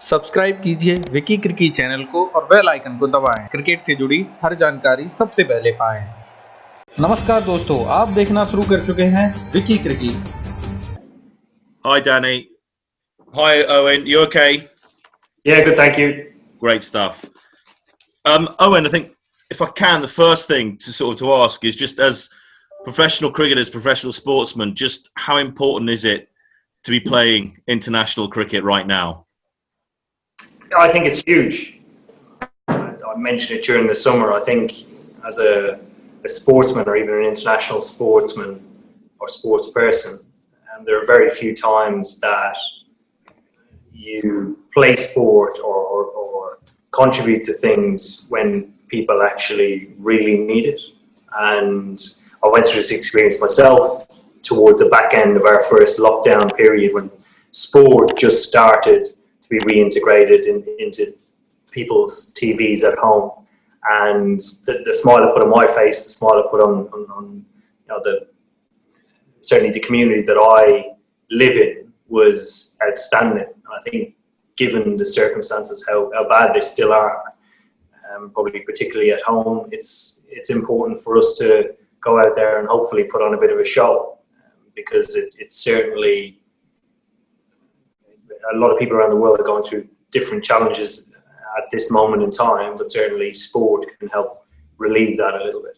Subscribe कीजिए Vicky cricket channel को और बेल आइकन को दबाएं। क्रिकेट से जुड़ी हर जानकारी सबसे पहले पाएं। नमस्कार दोस्तों, आप देखना शुरू कर चुके हैं Vicky cricket. Hi, Danny. Hi, Owen. You okay? Yeah, good, thank you. Great stuff. Owen, I think if I can, the first thing to ask is just as professional cricketers, professional sportsmen, just how important is it to be playing international cricket right now? I think it's huge. I mentioned it during the summer. I think as a sportsman or even an international sportsman or sports person, there are very few times that you play sport or contribute to things when people actually really need it. And I went through this experience myself towards the back end of our first lockdown period when sport just started to be reintegrated into people's TVs at home. And the smile I put on my face, the smile I put on certainly the community that I live in was outstanding. I think given the circumstances, how bad they still are, probably particularly at home, it's important for us to go out there and hopefully put on a bit of a show, because it's certainly, a lot of people around the world are going through different challenges at this moment in time, but certainly sport can help relieve that a little bit.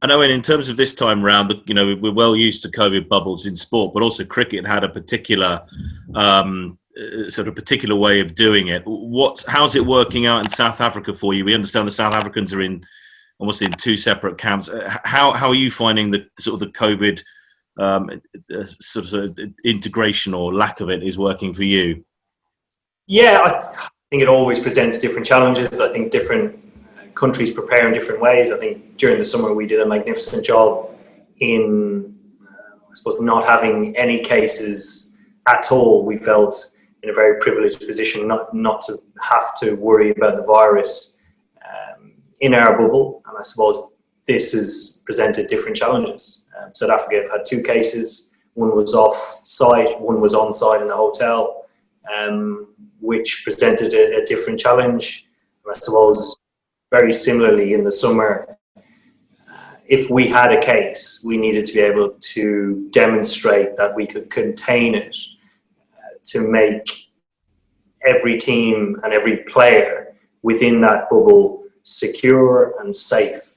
I know in terms of this time round, we're well used to COVID bubbles in sport, but also cricket had a particular particular way of doing it. How's it working out in South Africa for you? We understand the South Africans are almost in two separate camps. How are you finding the COVID integration or lack of it is working for you? Yeah, I think it always presents different challenges. I think different countries prepare in different ways. I think during the summer we did a magnificent job in, I suppose, not having any cases at all. We felt in a very privileged position not to have to worry about the virus in our bubble. And I suppose this has presented different challenges. South Africa had two cases. One was off-site, one was on-site in a hotel, which presented a different challenge. And I suppose very similarly in the summer, if we had a case, we needed to be able to demonstrate that we could contain it to make every team and every player within that bubble secure and safe.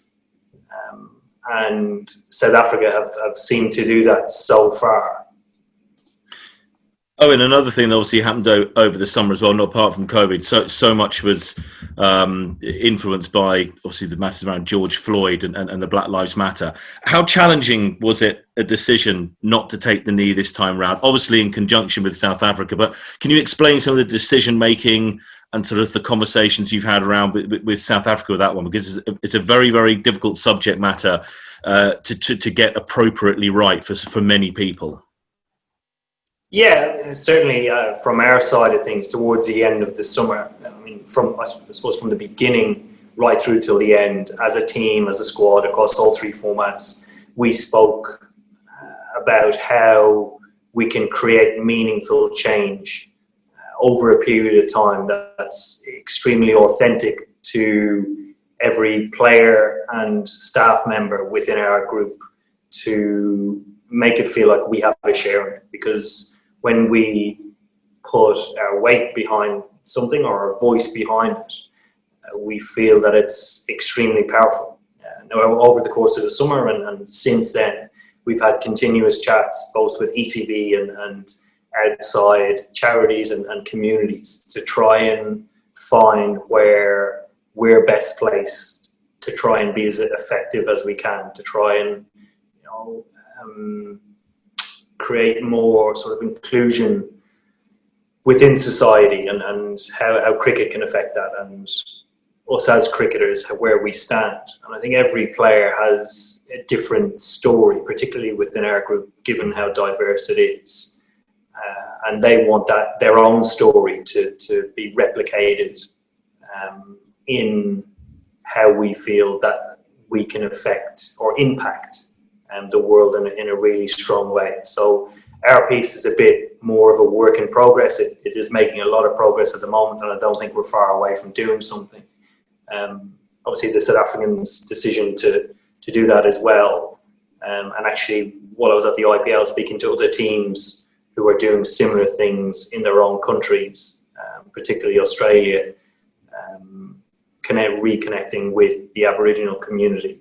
And South Africa have seemed to do that so far. Oh, and another thing that obviously happened over the summer as well, not apart from COVID, so much was influenced by obviously the matters around George Floyd and the Black Lives Matter. How challenging was it, a decision not to take the knee this time round? Obviously in conjunction with South Africa, but can you explain some of the decision making and sort of the conversations you've had around with South Africa with that one? Because it's a very, very difficult subject matter to get appropriately right for many people. Yeah, certainly from our side of things, towards the end of the summer, I mean, I suppose from the beginning right through till the end, as a team, as a squad, across all three formats, we spoke about how we can create meaningful change over a period of time that's extremely authentic to every player and staff member within our group, to make it feel like we have a share in it. Because when we put our weight behind something or our voice behind it, we feel that it's extremely powerful. Now, over the course of the summer and since then, we've had continuous chats both with ECB and outside charities and communities to try and find where we're best placed to try and be as effective as we can, to try and create more sort of inclusion within society and how cricket can affect that, and us as cricketers, where we stand. And I think every player has a different story, particularly within our group, given how diverse it is. And they want their own story to be replicated in how we feel that we can affect or impact the world in a really strong way. So Our piece is a bit more of a work in progress. It is making a lot of progress at the moment, and I don't think we're far away from doing something. Obviously, the South Africans' decision to do that as well. And actually, while I was at the IPL speaking to other teams who are doing similar things in their own countries, particularly Australia, reconnecting with the Aboriginal community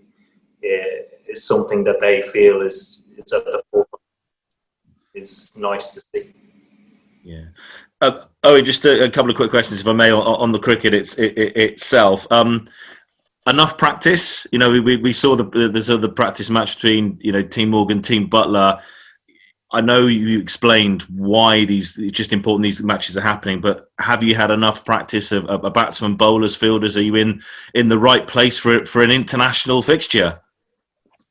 is something that they feel is at the forefront. It's nice to see. Yeah. Owen, just a couple of quick questions, if I may, on the cricket itself. Enough practice? You know, we saw the practice match between, you know, Team Morgan, Team Butler. I know you explained why it's just important these matches are happening, but have you had enough practice of batsmen, bowlers, fielders? Are you in the right place for an international fixture?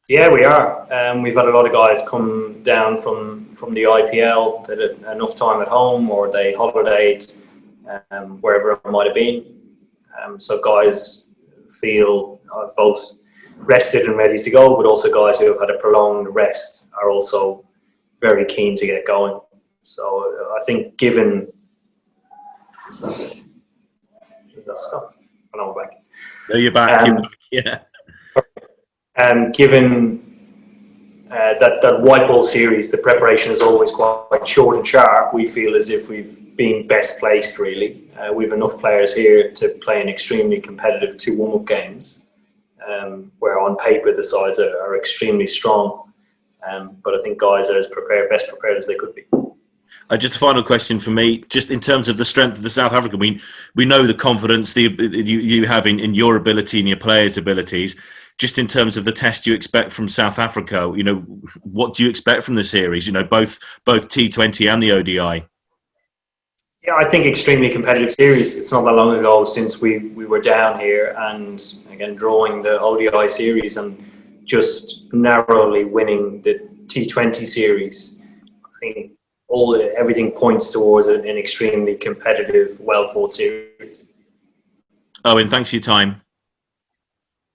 Yeah, we are. We've had a lot of guys come down from the IPL that had enough time at home, or they holidayed wherever it might have been. So guys feel both rested and ready to go, but also guys who have had a prolonged rest are also very keen to get going. So I think given that stuff, I know we're back. No, you're back. Yeah. Given that white ball series, the preparation is always quite short and sharp. We feel as if we've been best placed, really. We've enough players here to play an extremely competitive 2 warm-up games, where on paper the sides are extremely strong. But I think guys are best prepared as they could be. Just a final question for me, just in terms of the strength of the South African. We know the confidence you have in your ability and your players' abilities. Just in terms of the test you expect from South Africa, you know, what do you expect from the series? You know, both T20 and the ODI. Yeah, I think extremely competitive series. It's not that long ago since we were down here and again drawing the ODI series and just narrowly winning the T20 series. I think everything points towards an extremely competitive, well-fought series. Owen, thanks for your time.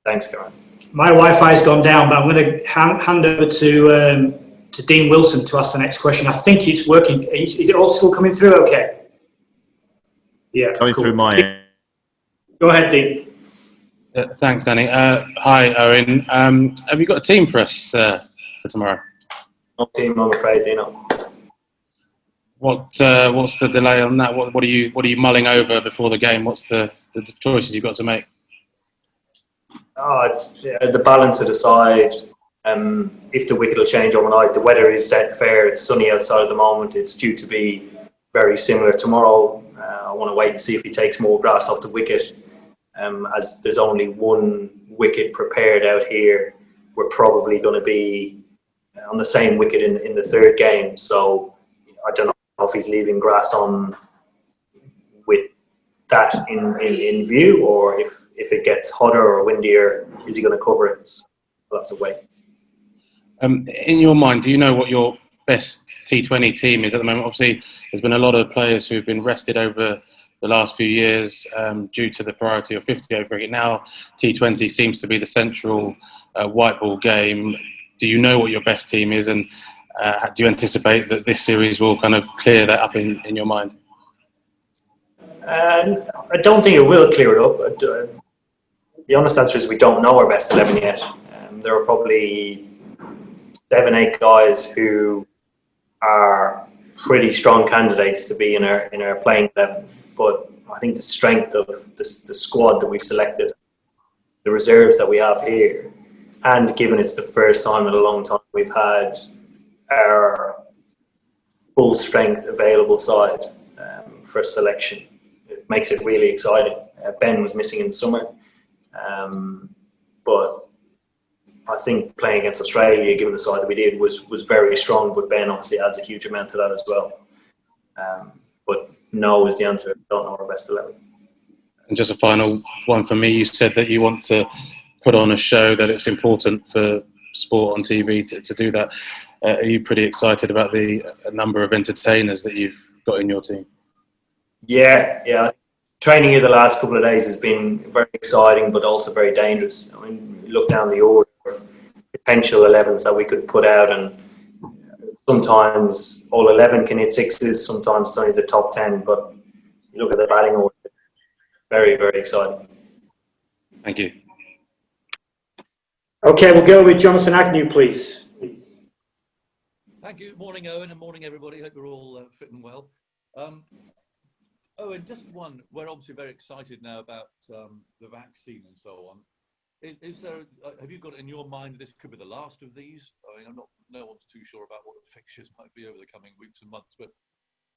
Thanks, Karen. My Wi-Fi's gone down, but I'm going to hand over to Dean Wilson to ask the next question. I think it's working. Is it all still coming through okay? Yeah, coming through my end. Go ahead, Dean. Thanks, Danny. Hi, Owen. Have you got a team for us for tomorrow? No team, I'm afraid, Dino. What's the delay on that? What are you mulling over before the game? What's the choices you've got to make? It's the balance of the side. If the wicket will change overnight, the weather is set fair. It's sunny outside at the moment. It's due to be very similar tomorrow. I want to wait and see if he takes more grass off the wicket. As there's only 1 wicket prepared out here, we're probably going to be on the same wicket in the 3rd game. So I don't know if he's leaving grass on with that in view, or if it gets hotter or windier, is he going to cover it? We'll have to wait. In your mind, do you know what your best T20 team is at the moment? Obviously, there's been a lot of players who've been rested over the last few years due to the priority of 50 over cricket. Now, T20 seems to be the central white ball game. Do you know what your best team is, and do you anticipate that this series will kind of clear that up in your mind? I don't think it will clear it up. The honest answer is we don't know our best 11 yet. There are probably 7-8 guys who are pretty strong candidates to be in our playing 11. But I think the strength of the squad that we've selected, the reserves that we have here, and given it's the first time in a long time we've had our full strength available side for selection, it makes it really exciting. Ben was missing in the summer, but I think playing against Australia, given the side that we did, was very strong. But Ben obviously adds a huge amount to that as well. But no is the answer. I don't know our best 11. And just a final one for me. You said that you want to put on a show, that it's important for sport on TV to do that. Are you pretty excited about the number of entertainers that you've got in your team? Yeah. Training here the last couple of days has been very exciting, but also very dangerous. I mean, you look down the order of potential 11s that we could put out, and sometimes all 11 can hit sixes, sometimes it's only the top 10, but you look at the batting order, very, very exciting. Thank you. Okay, we'll go with Jonathan Agnew, please. Thank you. Morning, Eoin, and morning, everybody. Hope you're all fit and well. Eoin, just one. We're obviously very excited now about the vaccine and so on. Is there? Have you got in your mind this could be the last of these? I mean, no one's too sure about what the fixtures might be over the coming weeks and months, but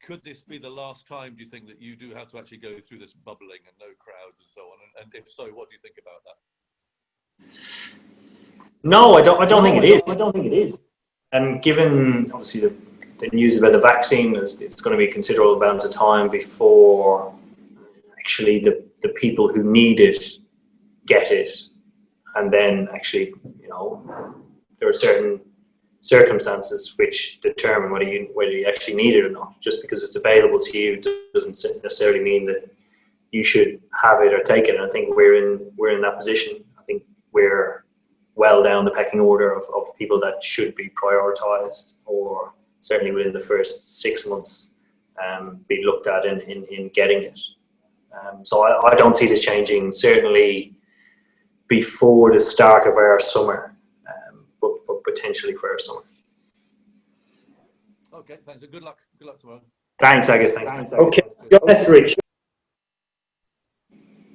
could this be the last time, do you think, that you do have to actually go through this bubbling and no crowds and so on? And if so, what do you think about that? No, I don't think it is. I don't think it is. And given obviously the news about the vaccine, it's going to be a considerable amount of time before actually the people who need it get it, and then actually, you know, there are certain circumstances which determine whether you actually need it or not. Just because it's available to you doesn't necessarily mean that you should have it or take it. And I think we're in that position. I think we're well down the pecking order of people that should be prioritised, or certainly within the first 6 months be looked at in getting it. So I don't see this changing, certainly before the start of our summer, but potentially for our summer. Okay, thanks. Good luck. Good luck tomorrow. Thanks, Agus. Thanks. Okay, John Etheridge.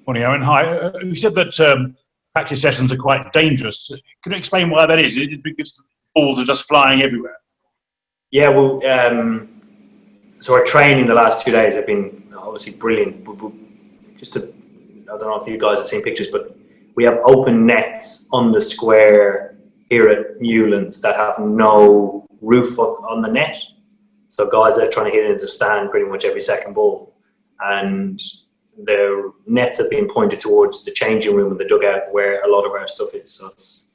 Morning, Eoin. Hi. You said that practice sessions are quite dangerous. Can you explain why that is? Is it because balls are just flying everywhere? Yeah, well, so our training the last 2 days have been obviously brilliant. I don't know if you guys have seen pictures, but we have open nets on the square here at Newlands that have no roof on the net. So guys are trying to hit it into the stand pretty much every second ball. And the nets have been pointed towards the changing room and the dugout where a lot of our stuff is. So it's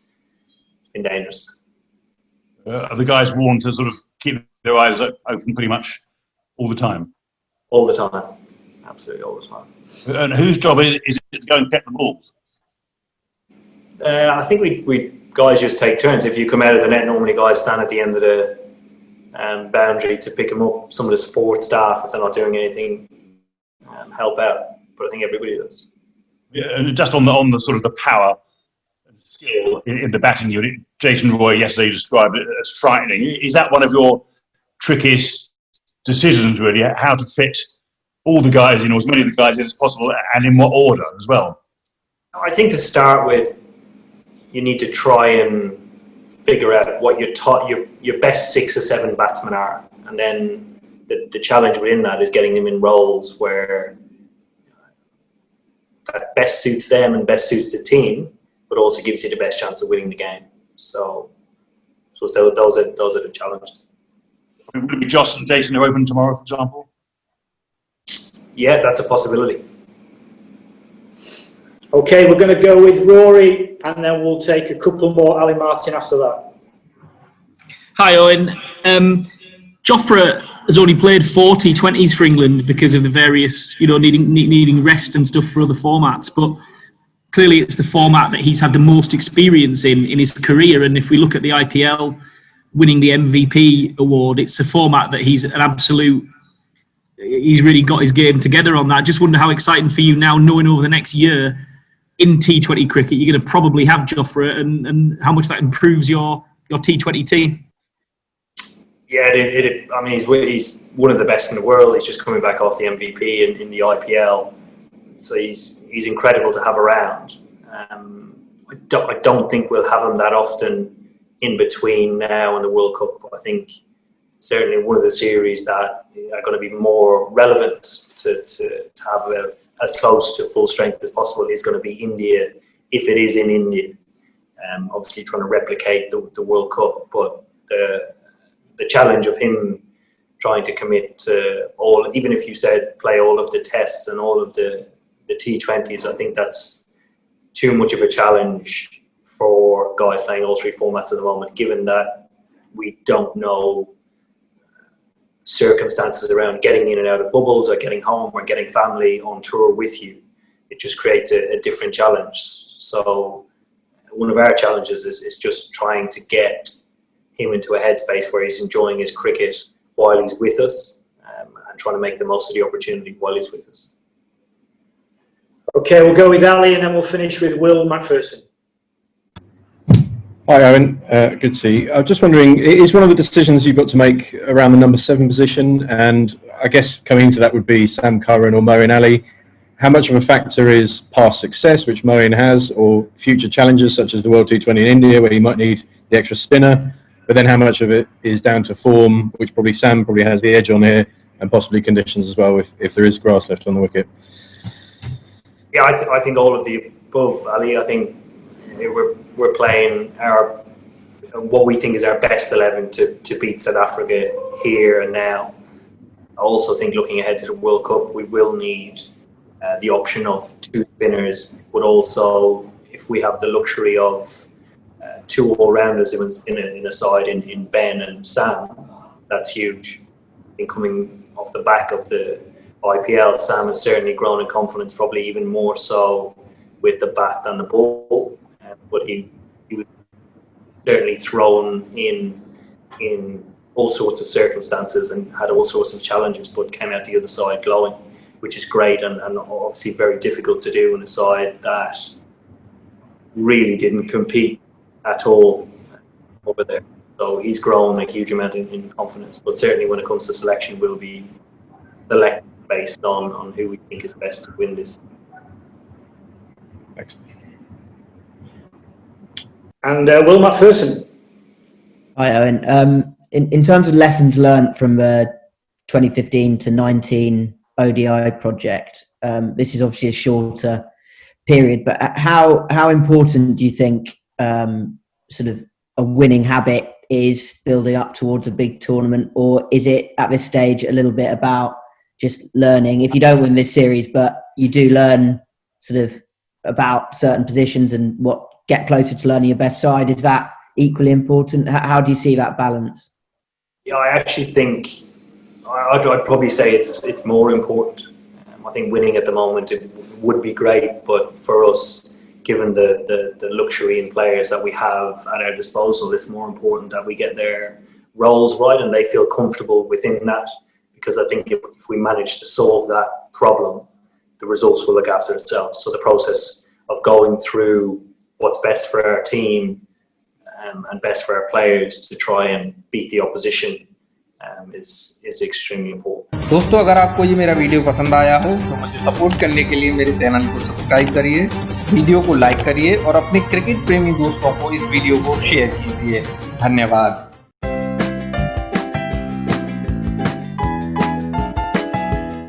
been dangerous. Are the guys warned to sort of keep their eyes open pretty much all the time? All the time. Absolutely all the time. And whose job is it to go and get the balls? I think we guys just take turns. If you come out of the net, normally guys stand at the end of the boundary to pick them up. Some of the support staff, if they're not doing anything, help out. But I think everybody does. Yeah, and just on the sort of the power and skill in the batting unit, Jason Roy yesterday described it as frightening. Is that one of your trickiest decisions, really? How to fit all the guys in, or as many of the guys in as possible, and in what order as well? I think to start with, you need to try and figure out what your best 6 or 7 batsmen are, and then the challenge within that is getting them in roles where that best suits them and best suits the team, but also gives you the best chance of winning the game. So those are the challenges. Would it be Joss and Jason who are open tomorrow, for example? Yeah, that's a possibility. Okay, we're going to go with Rory, and then we'll take a couple more, Ali Martin, after that. Hi, Eoin. Jofra has only played 4 T20s for England because of the various, needing rest and stuff for other formats. But clearly, it's the format that he's had the most experience in his career. And if we look at the IPL winning the MVP award, it's a format that he's really got his game together on that. I just wonder how exciting for you now, knowing over the next year in T20 cricket, you're going to probably have Jofra, and how much that improves your T20 team. Yeah, I mean, he's one of the best in the world. He's just coming back off the MVP in the IPL, so he's incredible to have around. I don't think we'll have him that often in between now and the World Cup. I think certainly one of the series that are going to be more relevant to have as close to full strength as possible is going to be India, if it is in India. Obviously trying to replicate the World Cup, but the challenge of him trying to commit to all, even if you said play all of the tests and all of the T20s, I think that's too much of a challenge for guys playing all 3 formats at the moment, given that we don't know circumstances around getting in and out of bubbles or getting home or getting family on tour with you. It just creates a different challenge. So one of our challenges is just trying to get him into a headspace where he's enjoying his cricket while he's with us, and trying to make the most of the opportunity while he's with us. Okay, we'll go with Ali and then we'll finish with Will McPherson. Hi, Owen. Good to see you. I'm just wondering, is one of the decisions you've got to make around the number 7 position? And I guess coming into that would be Sam Curran or Moeen Ali. How much of a factor is past success, which Moeen has, or future challenges such as the World T20 in India, where you might need the extra spinner? But then how much of it is down to form, which probably Sam probably has the edge on here, and possibly conditions as well, if there is grass left on the wicket? Yeah, I think all of the above, Ali. I think we're playing what we think is our best 11 to beat South Africa here and now. I also think looking ahead to the World Cup, we will need the option of 2 spinners, but also if we have the luxury of 2 all-rounders in a side in Ben and Sam, that's huge. I think coming off the back of the IPL, Sam has certainly grown in confidence, probably even more so with the bat than the ball. But he was certainly thrown in all sorts of circumstances and had all sorts of challenges, but came out the other side glowing, which is great and obviously very difficult to do in a side that really didn't compete at all over there. So he's grown a huge amount in confidence, but certainly when it comes to selection, we'll be selected based on who we think is best to win this. Thanks. And Will McPherson. Hi, Owen. In terms of lessons learnt from the 2015 to 19 ODI project, this is obviously a shorter period, but how important do you think sort of a winning habit is building up towards a big tournament, or is it at this stage a little bit about just learning? If you don't win this series, but you do learn sort of about certain positions and get closer to learning your best side, is that equally important? How do you see that balance? Yeah, I actually think I'd probably say it's more important. I think winning at the moment, it would be great, but for us, given the luxury in players that we have at our disposal, it's more important that we get their roles right and they feel comfortable within that. Because I think if we manage to solve that problem, the results will look after itself. So the process of going through what's best for our team and best for our players to try and beat the opposition is extremely important. दोस्तों, अगर आपको ये मेरा video पसंद आया हो तो मुझे सपोर्ट करने के लिए मेरे चैनल को सब्सक्राइब करिए, वीडियो को लाइक करिए और अपने क्रिकेट प्रेमी दोस्तों को इस वीडियो को शेयर कीजिए। धन्यवाद।